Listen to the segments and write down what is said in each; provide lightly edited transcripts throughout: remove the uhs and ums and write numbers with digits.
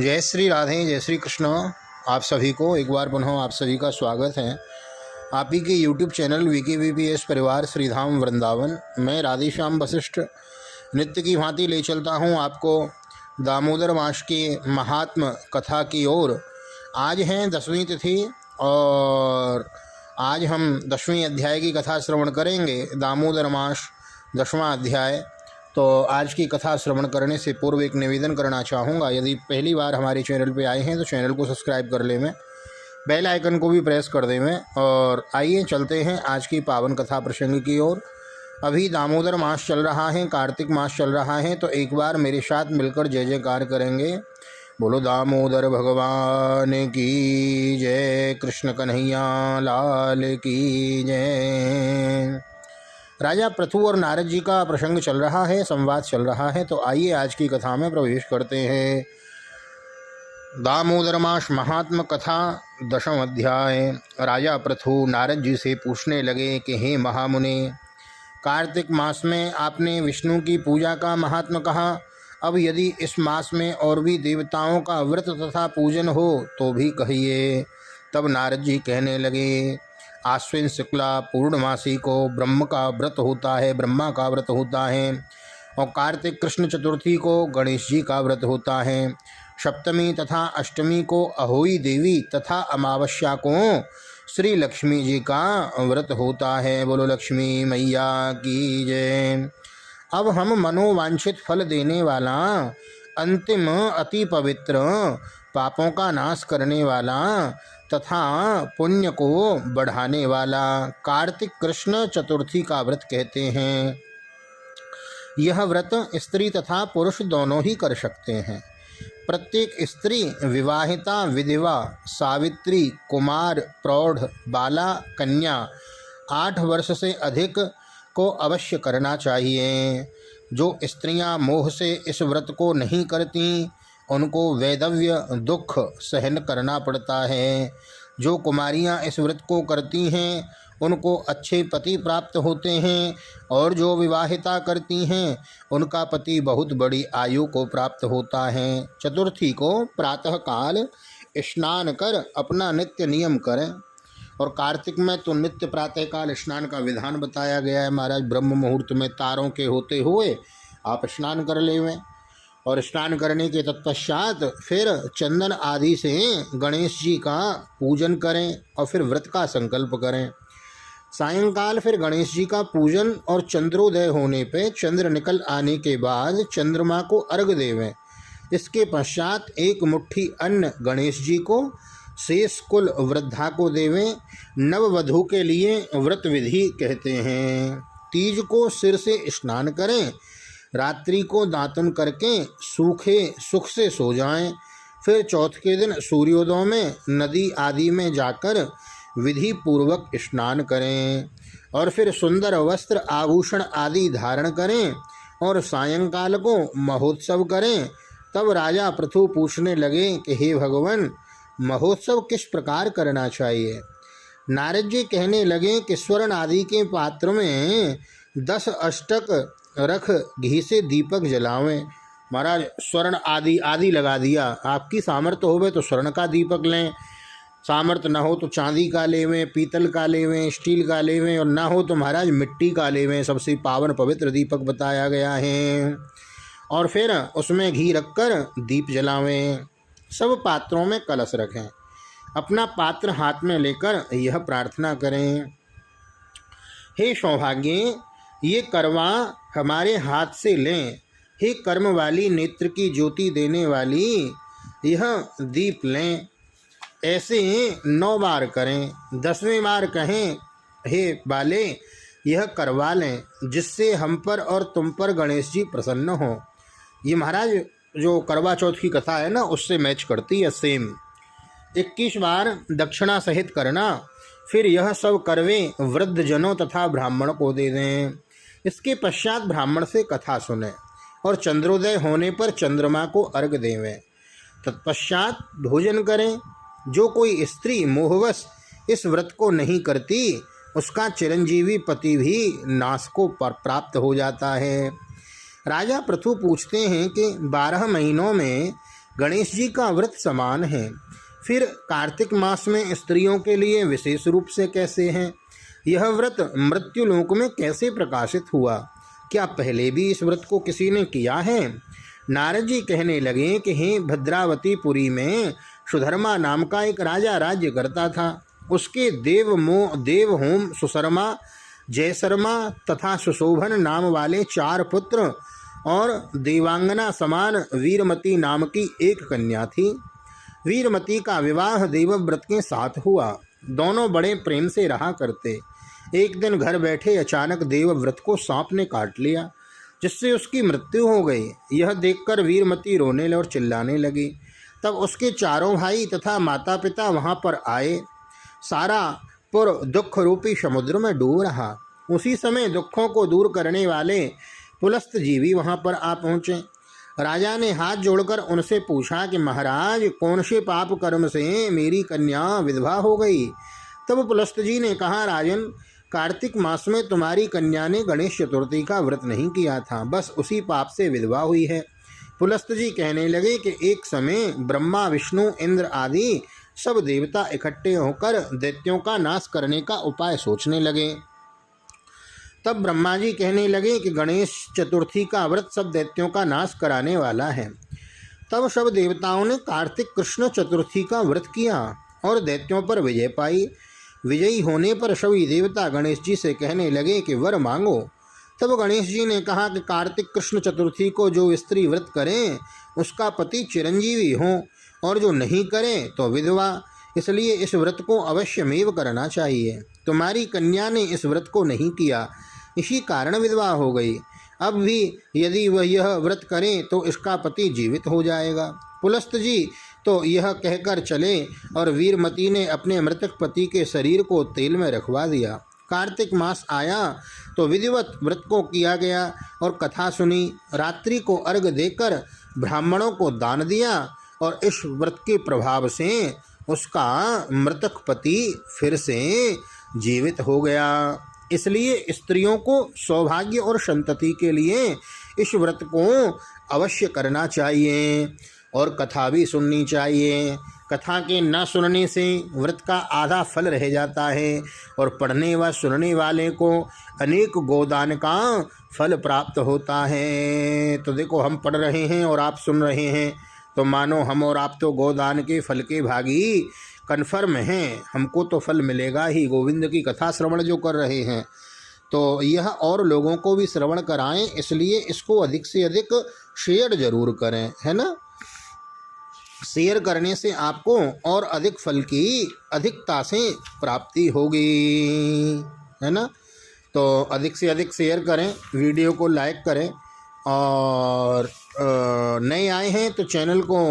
जय श्री राधे, जय श्री कृष्ण। आप सभी को एक बार पुनः आप सभी का स्वागत है आप ही के YouTube चैनल VKVPS परिवार श्रीधाम वृंदावन। मैं राधेश्याम वशिष्ठ नित्य की भांति ले चलता हूँ आपको दामोदर मास के महात्म कथा की ओर। आज है 10वीं तिथि और आज हम 10वें अध्याय की कथा श्रवण करेंगे। दामोदर मास 10वां अध्याय। तो आज की कथा श्रवण करने से पूर्व एक निवेदन करना चाहूँगा, यदि पहली बार हमारे चैनल पे आए हैं तो चैनल को सब्सक्राइब कर लें, बेल आइकन को भी प्रेस कर दें। और आइए चलते हैं आज की पावन कथा प्रसंग की ओर। अभी दामोदर मास चल रहा है, कार्तिक मास चल रहा है, तो एक बार मेरे साथ मिलकर जय जयकार करेंगे। बोलो दामोदर भगवान की जय, कृष्ण कन्हैया लाल की जय। राजा पृथु और नारद जी का प्रसंग चल रहा है, संवाद चल रहा है। तो आइए आज की कथा में प्रवेश करते हैं। दामोदर मास महात्म कथा 10वां अध्याय। राजा पृथु नारद जी से पूछने लगे कि हे महामुने, कार्तिक मास में आपने विष्णु की पूजा का महात्म कहा। अब यदि इस मास में और भी देवताओं का व्रत तथा पूजन हो तो भी कहिए। तब नारद जी कहने लगे, आश्विन शुक्ला पूर्णमासी को ब्रह्मा का व्रत होता है और कार्तिक कृष्ण चतुर्थी को गणेश जी का व्रत होता है। सप्तमी तथा अष्टमी को अहोई देवी तथा अमावस्या को श्री लक्ष्मी जी का व्रत होता है। बोलो लक्ष्मी मैया की जय। अब हम मनोवांछित फल देने वाला, अंतिम अति पवित्र, पापों का नाश करने वाला तथा पुण्य को बढ़ाने वाला कार्तिक कृष्ण चतुर्थी का व्रत कहते हैं। यह व्रत स्त्री तथा पुरुष दोनों ही कर सकते हैं। प्रत्येक स्त्री विवाहिता, विधवा, सावित्री, कुमार, प्रौढ़, बाला, कन्या 8 वर्ष से अधिक को अवश्य करना चाहिए। जो स्त्रियां मोह से इस व्रत को नहीं करती उनको वैधव्य दुख सहन करना पड़ता है। जो कुमारियां इस व्रत को करती हैं उनको अच्छे पति प्राप्त होते हैं और जो विवाहिता करती हैं उनका पति बहुत बड़ी आयु को प्राप्त होता है। चतुर्थी को प्रातःकाल स्नान कर अपना नित्य नियम करें। और कार्तिक में तो नित्य प्रातःकाल स्नान का विधान बताया गया है महाराज। ब्रह्म मुहूर्त में तारों के होते हुए आप स्नान कर लेवें और स्नान करने के तत्पश्चात फिर चंदन आदि से गणेश जी का पूजन करें और फिर व्रत का संकल्प करें। सायंकाल फिर गणेश जी का पूजन और चंद्रोदय होने पे, चंद्र निकल आने के बाद चंद्रमा को अर्घ देवें। इसके पश्चात एक मुट्ठी अन्न गणेश जी को, शेष कुल वृद्धा को देवें। नववधू के लिए व्रत विधि कहते हैं। तीज को सिर से स्नान करें, रात्रि को दातुन करके सूखे सुख से सो जाएं। फिर चौथ के दिन सूर्योदय में नदी आदि में जाकर विधि पूर्वक स्नान करें और फिर सुंदर वस्त्र आभूषण आदि धारण करें और सायंकाल को महोत्सव करें। तब राजा पृथु पूछने लगे कि हे भगवान, महोत्सव किस प्रकार करना चाहिए। नारद जी कहने लगे कि स्वर्ण आदि के पात्र में 10 अष्टक रख घी से दीपक जलावें। महाराज स्वर्ण आदि लगा दिया। आपकी सामर्थ्य होवे तो स्वर्ण का दीपक लें, सामर्थ्य न हो तो चांदी का लेवें, पीतल का लेवें, स्टील का लेवें, और ना हो तो महाराज मिट्टी का लेवें। सबसे पावन पवित्र दीपक बताया गया है। और फिर उसमें घी रखकर दीप जलावें। सब पात्रों में कलश रखें। अपना पात्र हाथ में लेकर यह प्रार्थना करें, हे सौभाग्य, ये करवा हमारे हाथ से लें। हे कर्म वाली, नेत्र की ज्योति देने वाली, यह दीप लें। ऐसे 9 बार करें। 10वें बार कहें, हे बाले, यह करवा लें, जिससे हम पर और तुम पर गणेश जी प्रसन्न हो। ये महाराज जो करवा चौथ की कथा है ना, उससे मैच करती है सेम। 21 बार दक्षिणा सहित करना। फिर यह सब करवे वृद्ध जनों तथा ब्राह्मण को दे दें। इसके पश्चात ब्राह्मण से कथा सुने और चंद्रोदय होने पर चंद्रमा को अर्घ देवें। तत्पश्चात भोजन करें। जो कोई स्त्री मोहवश इस व्रत को नहीं करती उसका चिरंजीवी पति भी नाश को प्राप्त हो जाता है। राजा पृथु पूछते हैं कि 12 महीनों में गणेश जी का व्रत समान है, फिर कार्तिक मास में स्त्रियों के लिए विशेष रूप से कैसे हैं? यह व्रत मृत्युलोक में कैसे प्रकाशित हुआ? क्या पहले भी इस व्रत को किसी ने किया है? नारद जी कहने लगे कि हे भद्रावतीपुरी में सुधर्मा नाम का एक राजा राज्य करता था। उसके देवहोम सुशर्मा, जयशर्मा तथा सुशोभन नाम वाले 4 पुत्र और देवांगना समान वीरमती नाम की एक कन्या थी। वीरमती का विवाह देवव्रत के साथ हुआ। दोनों बड़े प्रेम से रहा करते। एक दिन घर बैठे अचानक देवव्रत को सांप ने काट लिया, जिससे उसकी मृत्यु हो गई। यह देखकर वीरमती रोने और चिल्लाने लगी। तब उसके 4 भाई तथा माता पिता वहां पर आए। सारा पुर दुख रूपी समुद्र में डूब रहा। उसी समय दुखों को दूर करने वाले पुलस्त जीवी वहां पर आ पहुँचे। राजा ने हाथ जोड़कर उनसे पूछा कि महाराज, कौन से पाप कर्म से मेरी कन्या विधवा हो गई? तब पुलस्त जी ने कहा, राजन, कार्तिक मास में तुम्हारी कन्या ने गणेश चतुर्थी का व्रत नहीं किया था, बस उसी पाप से विधवा हुई है। पुलस्त जी कहने लगे कि एक समय ब्रह्मा, विष्णु, इंद्र आदि सब देवता इकट्ठे होकर दैत्यों का नाश करने का उपाय सोचने लगे। तब ब्रह्मा जी कहने लगे कि गणेश चतुर्थी का व्रत सब दैत्यों का नाश कराने वाला है। तब सब देवताओं ने कार्तिक कृष्ण चतुर्थी का व्रत किया और दैत्यों पर विजय पाई। विजयी होने पर सभी देवता गणेश जी से कहने लगे कि वर मांगो। तब गणेश जी ने कहा कि कार्तिक कृष्ण चतुर्थी को जो स्त्री व्रत करें उसका पति चिरंजीवी हो, और जो नहीं करे तो विधवा। इसलिए इस व्रत को अवश्यमेव करना चाहिए। तुम्हारी कन्या ने इस व्रत को नहीं किया, इसी कारण विधवा हो गई। अब भी यदि वह यह व्रत करें तो इसका पति जीवित हो जाएगा। पुलस्त जी तो यह कहकर चले और वीरमती ने अपने मृतक पति के शरीर को तेल में रखवा दिया। कार्तिक मास आया तो विधिवत व्रत को किया गया और कथा सुनी। रात्रि को अर्घ देकर ब्राह्मणों को दान दिया और इस व्रत के प्रभाव से उसका मृतक पति फिर से जीवित हो गया। इसलिए स्त्रियों को सौभाग्य और संतति के लिए इस व्रत को अवश्य करना चाहिए और कथा भी सुननी चाहिए। कथा के न सुनने से व्रत का आधा फल रह जाता है और पढ़ने व सुनने वाले को अनेक गोदान का फल प्राप्त होता है। तो देखो, हम पढ़ रहे हैं और आप सुन रहे हैं, तो मानो हम और आप तो गोदान के फल के भागी कन्फर्म हैं। हमको तो फल मिलेगा ही। गोविंद की कथा श्रवण जो कर रहे हैं तो यह और लोगों को भी श्रवण कराएं, इसलिए इसको अधिक से अधिक शेयर जरूर करें, है ना। शेयर करने से आपको और अधिक फल की अधिकता से प्राप्ति होगी, है ना। तो अधिक से अधिक शेयर करें, वीडियो को लाइक करें और नए आए हैं तो चैनल को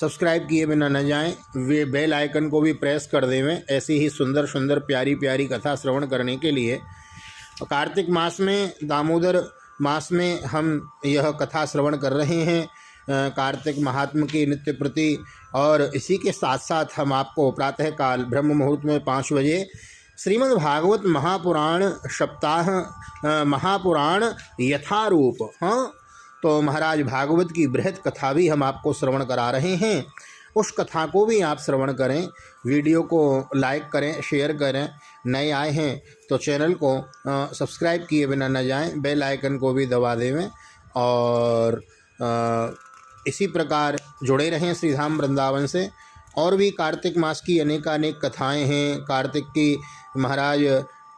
सब्सक्राइब किए बिना न जाएं। वे बेल आइकन को भी प्रेस कर देवें ऐसी ही सुंदर सुंदर प्यारी प्यारी कथा श्रवण करने के लिए। कार्तिक मास में, दामोदर मास में हम यह कथा श्रवण कर रहे हैं कार्तिक महात्म की नित्य प्रति। और इसी के साथ साथ हम आपको प्रातःकाल ब्रह्म मुहूर्त में 5 बजे श्रीमद् भागवत महापुराण सप्ताह महापुराण यथारूप, हाँ, तो महाराज भागवत की बृहद कथा भी हम आपको श्रवण करा रहे हैं। उस कथा को भी आप श्रवण करें, वीडियो को लाइक करें, शेयर करें। नए आए हैं तो चैनल को सब्सक्राइब किए बिना न जाएं, बेल आइकन को भी दबा देवें और इसी प्रकार जुड़े रहें श्री धाम वृंदावन से। और भी कार्तिक मास की अनेकानेक कथाएं हैं। कार्तिक की महाराज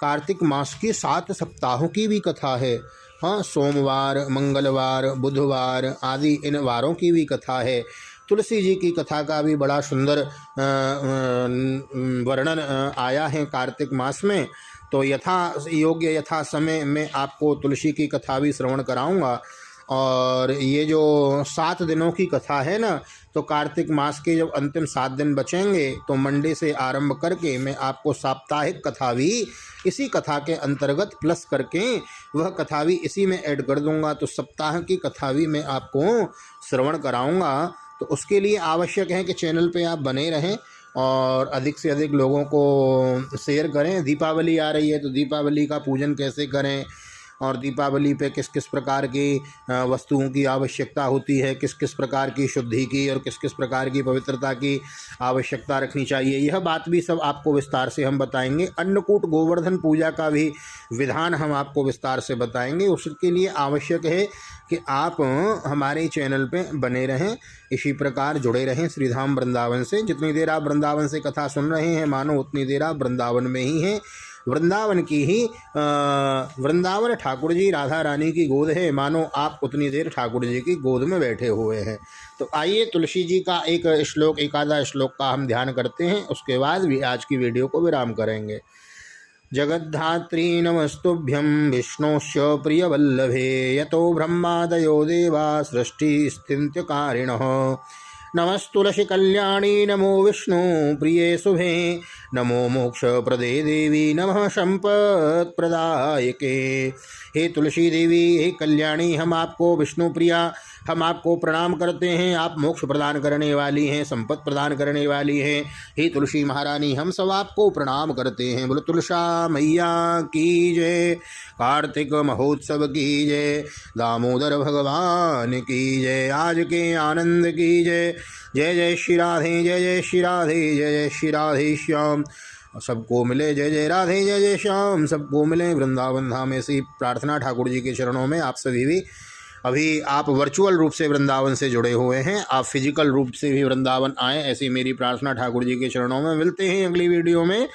कार्तिक मास की 7 सप्ताहों की भी कथा है, हाँ, सोमवार, मंगलवार, बुधवार आदि इन वारों की भी कथा है। तुलसी जी की कथा का भी बड़ा सुंदर वर्णन आया है कार्तिक मास में। तो यथा योग्य यथा समय में आपको तुलसी की कथा भी श्रवण कराऊंगा। और ये जो 7 दिनों की कथा है ना, तो कार्तिक मास के जब अंतिम 7 दिन बचेंगे तो मंडे से आरंभ करके मैं आपको साप्ताहिक कथा भी इसी कथा के अंतर्गत प्लस करके वह कथा भी इसी में ऐड कर दूंगा। तो सप्ताह की कथा भी मैं आपको श्रवण कराऊंगा। तो उसके लिए आवश्यक है कि चैनल पे आप बने रहें और अधिक से अधिक लोगों को शेयर करें। दीपावली आ रही है तो दीपावली का पूजन कैसे करें, और दीपावली पे किस किस प्रकार की वस्तुओं की आवश्यकता होती है, किस किस प्रकार की शुद्धि की और किस किस प्रकार की पवित्रता की आवश्यकता रखनी चाहिए, यह बात भी सब आपको विस्तार से हम बताएंगे। अन्नकूट गोवर्धन पूजा का भी विधान हम आपको विस्तार से बताएंगे। उसके लिए आवश्यक है कि आप हमारे चैनल पे बने रहें, इसी प्रकार जुड़े रहें श्रीधाम वृंदावन से। जितनी देर आप वृंदावन से कथा सुन रहे हैं मानो उतनी देर आप वृंदावन में ही हैं। वृंदावन की ही वृंदावन ठाकुर जी राधा रानी की गोद है, मानो आप उतनी देर ठाकुर जी की गोद में बैठे हुए हैं। तो आइए तुलसी जी का एक श्लोक, एक आधा श्लोक का हम ध्यान करते हैं, उसके बाद भी आज की वीडियो को विराम करेंगे। जगद्धात्री नमस्तुभ्यं विष्णोश्च प्रियवल्लभे यतो ब्रह्मादयो देवा सृष्टिस्थित्यकारिणः। नमस्तुलसी कल्याणी नमो विष्णु प्रिये शुभे नमो मोक्ष प्रदे देवी नमः संपत् प्रदायके। हे तुलसी देवी, हे कल्याणी, हम आपको विष्णु प्रिया, हम आपको प्रणाम करते हैं। आप मोक्ष प्रदान करने वाली हैं, संपत्ति प्रदान करने वाली हैं। हे तुलसी महारानी, हम सब आपको प्रणाम करते हैं। बोलो तुलसा मैया की जय, कार्तिक महोत्सव की जय, दामोदर भगवान की जय, आज के आनंद की जय। जय जय श्री राधे, जय जय श्री राधे, जय जय श्री राधे श्याम। सबको मिले जय जय राधे, जय जय श्याम, सबको मिले वृंदावन धाम। ऐसी प्रार्थना ठाकुर जी के चरणों में। आप सभी भी अभी आप वर्चुअल रूप से वृंदावन से जुड़े हुए हैं, आप फिजिकल रूप से भी वृंदावन आएँ, ऐसी मेरी प्रार्थना ठाकुर जी के चरणों में। मिलते हैं अगली वीडियो में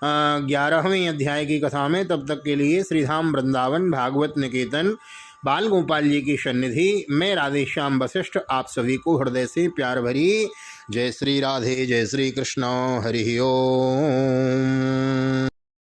11वें अध्याय की कथा में। तब तक के लिए श्रीधाम वृंदावन भागवत निकेतन बाल गोपाल जी की सन्निधि में राधे श्याम वशिष्ठ आप सभी को हृदय से प्यार भरी जय श्री राधे, जय श्री कृष्ण, हरि ओम।